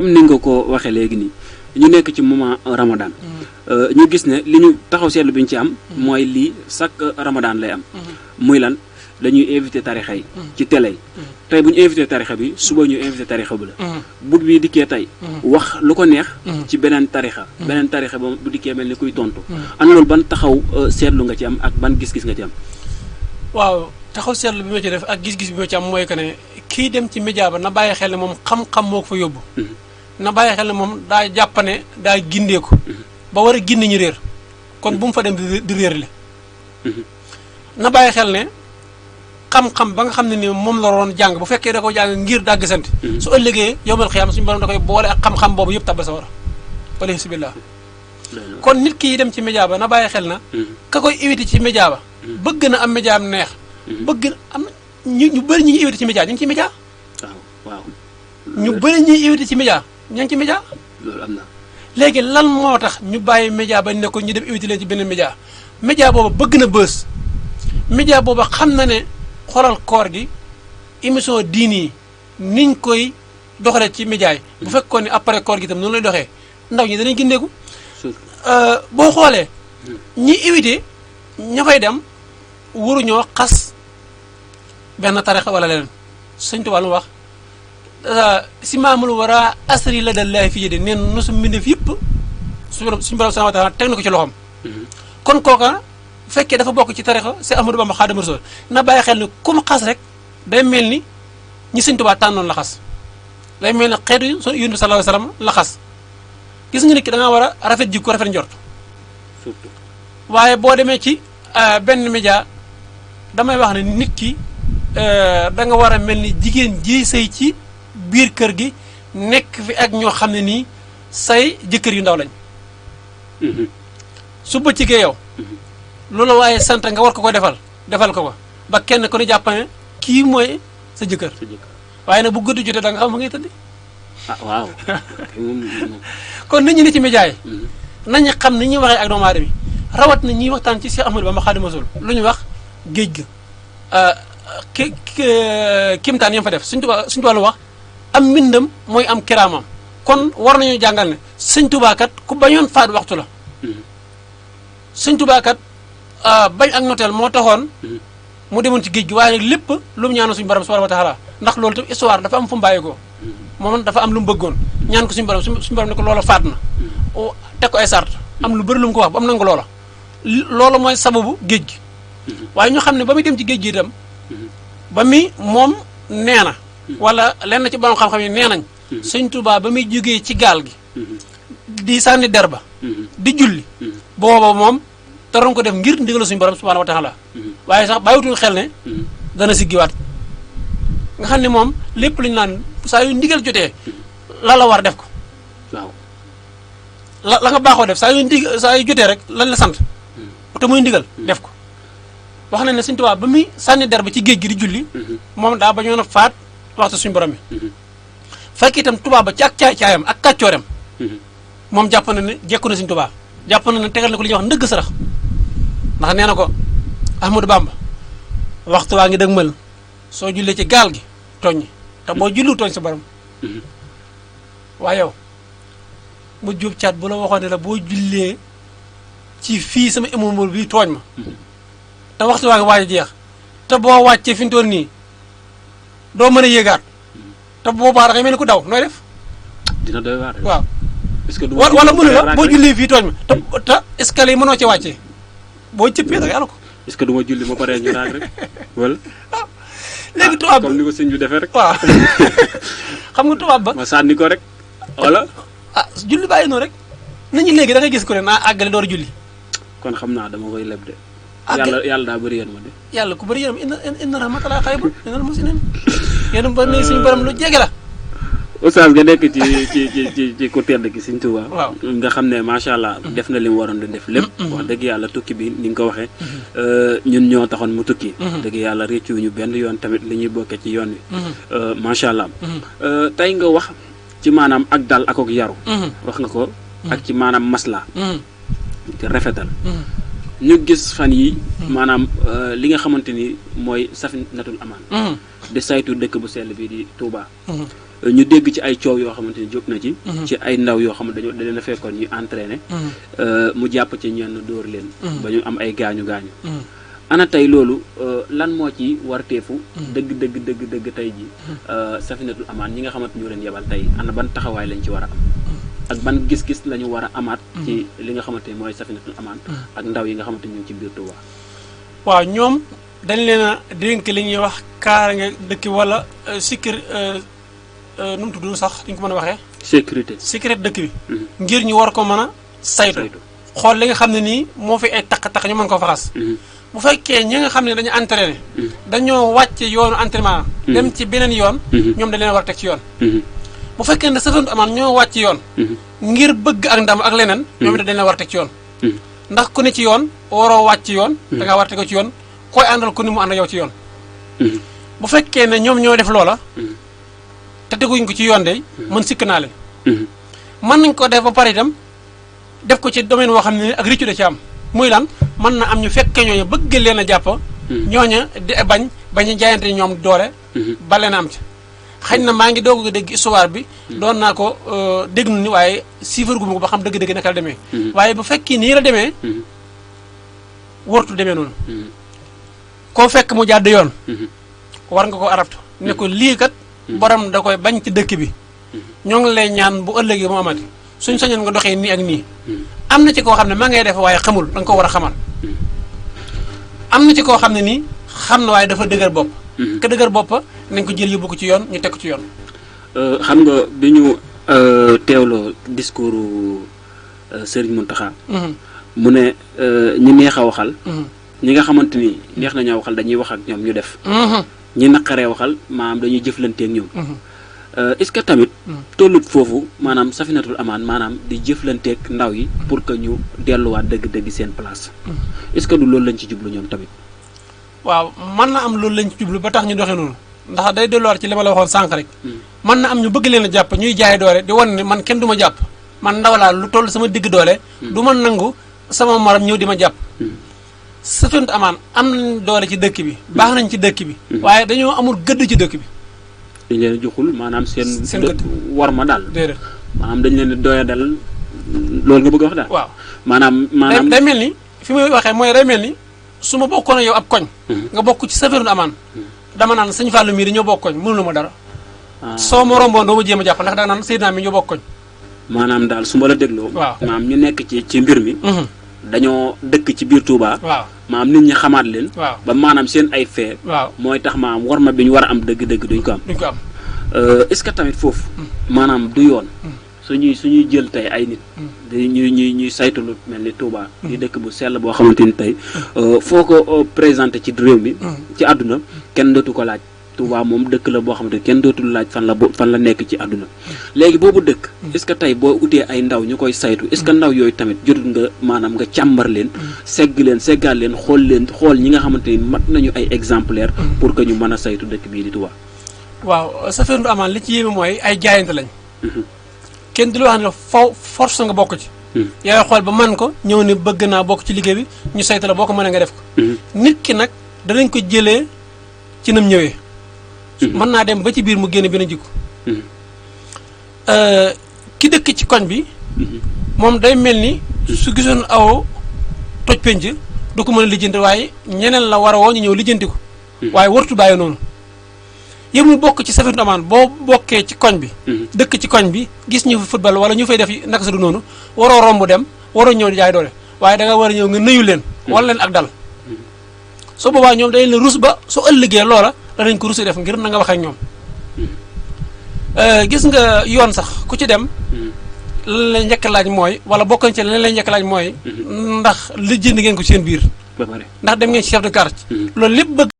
comme ni nga ko waxee léegi nii ñu nekk ci moment Ramadan ñu gis ne li ñu taxaw seetlu bi ñu ci am mooy lii chaque Ramadan lay am muy lan dañuy invité tarixa yi ci télé yi tey bu ñu invité tarixa bi suba ñu invité tarixa bu la bu bii dikkee tey wax lu ko neex ci beneen tarixa ba bu dikkee mel ni kuy tontu ana loolu ban taxaw seetlu nga ci am ak ban gis-gis nga ci am. waaw taxaw seetlu bi ma ci def ak gis-gis bi ma ci am mooy que ne kii dem ci média ba na bàyyi xel ne moom xam-xam moo ko fa yóbbu na bàyyi xel ne moom daa jàpp ne daa gindeeku ba war a gindi ñu réer kon bu mu fa dem di réer le na bàyyi xel ne xam-xam ba nga xam ne ni moom la doon jàng bu fekkee da ko jàng ngir dàgg sant su ëllëgee yowmal xiyaam suñu borom da koy boole ak xam-xam boobu yëpp tabba sa war a wala bismillah kon nit ki dem ci média ba na bàyyi xel na ka koy éviter ci média ba bëgg na am média am neex bëgg na am ñu bëri ñi ngi éviter ci média ñu ngi ci média waaw ñu bëri ñuy éviter ci média ña ngi ci média loolu am na léegi lan moo tax ñu bàyyi média ba ne ko ñu dem éviter leen ci beneen média boobu bëgg na bës média boobu xam na ne xoolal koor gi émission diini yi niñ koy doxalee ci média yi bu fekkoon ne après koor gi itam noonu lay doxee ndaw ñi danañ gindeeku boo xoolee ñi éviter ña fay dem waruñoo xas benn tarixa wala leneen Sëñ Tuubaa lu wax si maamul war a asri la dallaahi fi yéde neen nu su mbindeef yëpp suñu borom subhaanahu wa taala teg na ko ci loxoom kon kooka bu fekkee dafa bokk ci tarixa si Ahmadu Bamba Xaadimu Rasuul na bàyyi xel ni ku mu xas rek day mel ni ñi Sëñ Tuubaa tànnoon la xas day mel ni xeetu Yonent bi sallallaahu alayhi wa sallam la xas gis nga nit ki da nga war a rafet jikko rafet njort surtout waaye boo demee ci benn média damay wax ne nit ki da nga war a mel ni jigéen ji sëy ci biir kër gi nekk fi ak ñoo xam ne nii say jëkkër yu ndaw lañ su bëccëgee yow loolu waaye sant nga war ko ko defal ko ba kenn ku ne jàpp ne kii mooy sa jëkkër waaye nag bu guddi jotee da nga xam fa ngay tëdd waaw kon nit ñi ni ci média yi nañu xam ni ñuy waxee ak doomu aadama yi rawat na ñuy waxtaan ci Cheikh Ahmadou Bamba Xaadimu Rasuul lu ñu wax géej ga kimtaan yam fa def suñ Tuubaa lu wax am mbindam mooy am kiraamam kon war nañu jàngal ne Sëñ Tuubaa kat ku bañoon faat waxtu la Sëñ Tuubaa kat bañ ak noteel moo taxoon mu demoon ci géej gi waaye nag lépp lu mu ñaanoon suñu borom subhaanahu wa taala ndax loolu tam histoire dafa am fu mu bàyyeekoo moom dafa am lu mu bëggoon ñaan ko suñu borom ne ko loola faat na teg ko ay sart am lu bëri lu mu ko wax ba am nangu loola loolu mooy sababu géej gi waaye ñu xam ne ba muy dem ci géej gi itam ba muy moom nee na wala lenn ci borom xam-xam yi nee nañ Sëñ Tuubaa ba muy jógee ci gaal gi di sànni der ba di julli booba moom daroon ko def ngir ndigal suñu borom subhaanahu wa taala waaye sax bàyyiwutul xel ne dana siggiwaat nga xam ne moom lépp lu ñu naan saa yu ndigal jotee la war def ko waaw la nga baaxoo def saa yu jotee rek lan la sant te muy ndigal def ko wax nañ ne Sëñ Tuubaa ba muy sànni der ba ci géej gi di julli moom daa bañoon a faat waxtu suñu borom bi fekk itam tubaab ba ci ak caayam ak kàccooram moom jàpp na ne jekku na Sëñ Tuubaa jàpp na ne tegal na ko li ñuy wax ndëgg sarax ndax nee na ko Ahmadou Bamba waxtu waa ngi dëgmal soo jullee ci gaal gi tooñ te boo jullu tooñ sa borom waaye yow mu jub caat bu la waxoon ne la boo jullee ci fii sama immeuble bi tooñ ma te waxtu waa ngi waaj a jeex te boo wàccee fi mu toll nii doo mën a yéegaat te boobaa da ngay mel ni ku daw nooy def. dina doy waar waaw. est-ce que wala mu ne la boo jullee fii tooñ ma te escalier yi mënoo ci wàccee boo cëppee da nga yàlla ko. est-ce que du ma julli ma paree ñu raag rek wala. léegi tubaab ba comme ni ko sëñ bi defee rek. waaw xam nga tubaab ba. ma sànni ko rek wala. julli bàyyi noonu rek nit ñi léegi da ngay gis ko ne naa àggale door a julli. kon xam naa dama koy leb de. yàlla daa bëri yéen ma de. yàlla ku bëri yéen inna rahmatallahi xaybun minal muhsinin yéen ba ne suñu borom lu jege la. Oustaz nga nekk ci ku tedd gi Sëñ Tuubaa. waaw nga xam ne macha allah def na li mu waroon di def lépp. wax dëgg yàlla tukki bi ni nga ko waxee. ñun ñoo taxoon mu tukki. dëgg yàlla réccu ñu benn yoon tamit li ñuy bokkee ci yoon wi. macha allah. tey nga wax ci maanaam ak dal ak yaru. wax nga ko ak ci maanaam masla. te rafetal. ñu gis fan yi maanaam li nga xamante ni mooy Safinatul Amaan. di saytu dëkk bu sell bi di Touba. ñu dégg ci ay coow yoo xamante ni jóg na ci. ci ay ndaw yoo xam ne dañoo da leen a fekkoon ñuy entraîné. mu jàpp ci ñenn dóor leen. ba ñu am ay gaañu gaañu. ana tey loolu lan moo ci warteefu. dëgg tey ji Safinatul Amaan ñi nga xamante ñoo leen yebal tey ana ban taxawaay lañ ci war a am. ak ban gis-gis la ñu war a amaat. ci li nga xamante ni mooy Safinatul Amaan. ak ndaw yi nga xamante ñu ngi ci biir Touba. waaw ñoom dañ leen a dénk li ñuy wax kaaraange dëkk wala nu mu tudd sax di nga ko mën a waxee. sécurité dëkk bi. ngir ñu war ko mën a saytu. xool li nga xam ne nii moo fi ay taq-taq ñu mën ko faxas. bu fekkee ñi nga xam ne dañu entraîné. dañoo wàcce yoonu entraînement. dem ci beneen yoon. ñoom dañ leen war a teg ci yoon. bu fekkee ne Safinatul Amaan ñoo wàcc yoon. ngir bëgg ak ndam ak leneen. ñoom it dañ leen war a teg ci yoon. ndax ku ne ci yoon waroo wàcc yoon. da ngaa war a teg ci yoon koy àndal ku ni mu ànd yow ci yoon. bu fekkee ne ñoom ñoo def loola. te teguñ ko ci yoon de man sikk naa leen. mën nañ ko def ba pare itam def ko ci domaine boo xam ne ak riccu da ci am muy lan mën na am ñu fekkee ñooñu bëgg leen a jàpp. ñooña di bañ a jaayante ñoom doole. ba leen a am ci. xëy na maa ngi doog a dégg histoire bi. doon naa ko dégg ni waaye siifar gu ma ko ba xam dëgg-dëgg naka la demee. waaye bu fekkee nii la demee. wartu demee noonu. koo fekk mu jàdd yoon. war nga ko arabtu ne ko lii kat. borom da koy bañ ci dëkk bi. ñoo ngi lay ñaan bu ëllëgee mu amati suñ sañoon nga doxee nii ak nii. am na ci koo xam ne maa ngay def waaye xamul da nga ko war a xamal. am na ci koo xam ne nii xam na waaye dafa dëgër bopp. ka dëgër bopp nañ ko jël yóbbu ko ci yoon ñu teg ko ci yoon. xam nga bi ñu teewloo discours Serigne Mountakha. mu ne ñi neex a waxal. ñi nga xamante ni neex nañoo waxal dañuy wax ak ñoom ñu def. ñi naqaree waxal maanaam dañuy jëflanteeg ñoom. est-ce que tamit tollut foofu maanaam Safinatul Amaan maanaam di jëflanteeg ndaw yi pour que ñu delluwaat dëgg-dëgg seen place. est-ce que du loolu lañ ci jublu ñoom tamit. waaw mën na am loolu lañ ci jublu ba tax ñu doxee noonu ndax day delluwaat ci li ma la waxoon sànq rek. mën na am ñu bëgg leen a jàpp ñuy jaay doole di wan ne man kenn du ma jàpp man ndaw laa lu toll sama digg doole. du ma nangu sama morom ñëw di ma jàpp. Safinatul Amaan am nañ doole ci dëkk bi baax nañ ci dëkk bi. waaye dañoo amul gëdd ci dëkk bi. dañ leen a joxul maanaam seen gëdd war ma daal. déedéet maanaam dañ leen a doya dal loolu nga bëgg a wax daal. waaw maanaam day mel ni fi may waxee mooy day mel ni su ma bokkoon ak yow ab koñ. nga bokk ci Safinatul Amaan. dama naan sëñ Fallou mii dañoo bokk koñ mënulu ma dara. soo ma romboon doo ma jéem a jàpp ndax da nga naan Seydina mi ñoo bokk koñ. maanaam daal su ma la dégloo. waaw maanaam ñu nekk ci mbir mi. dañoo dëkk ci biir Touba. waaw maanaam nit ñi xamaat leen. waaw ba maanaam seen ay fee. waaw mooy tax maanaam war ma bi ñu war a am dëgg-dëgg duñ ko am. duñ ko am. est-ce que tamit foofu. maanaam du yoon. suñuy jël tey ay nit. ñuy saytu lu mel ni Touba. di dëkk bu sell boo xamante ni tey foo ko présenté ci réew mi. ci àdduna kenn dootu ko laaj. Touba moom dëkk la boo xamante ni kenn dootul laaj fan la nekk ci àdduna. léegi boobu dëkk. est-ce que tey boo utee ay ndaw ñu koy saytu est-ce que ndaw yooyu tamit jotul nga maanaam nga càmbar leen. seggaat leen xool ñi nga xamante ni mat nañu ay exemplaires. pour que ñu mën a saytu dëkk bii di Touba. waaw Safinatul Amaan li ci yéeme mooy ay jaayante lañ. kenn du la wax ne force nga bokk ci. yaay xool ba man ko ñëw ne bëgg naa bokk ci liggéey bi ñu saytu la boo ko mënee nga def ko. nit ki nag danañ ko jëlee ci nam ñëwee. mën naa dem ba ci biir mu génne benn jikko. ki dëkk ci koñ bi. moom day mel ni su gisoon aw toj penc du ko mën a lijjanti waaye ñeneen la war a woo ñu ñëw lijjanti ko. waaye wartu bàyyi noonu. yow mu bokk ci Safinatul Amaan boo bokkee ci koñ bi. dëkk ci koñ bi gis ñu football wala ñu fay def naka sa du noonu waroo romb dem waroo ñëw di jaay doole waaye da nga war a ñëw nga nuyu leen. wala leen ak dal. soo boobaa ñoom dañ leen rus ba su ëllëgee loola danañ ko rusi def ngir na nga wax ak ñoom. gis nga yoon sax ku ci dem. lan lay njëkk laaj mooy wala bokkoon ci lan lay njëkk laaj mooy. ndax lijjanti ngeen ko seen biir. ba pare ndax dem ngeen ci chef de quartier. loolu lépp bëgg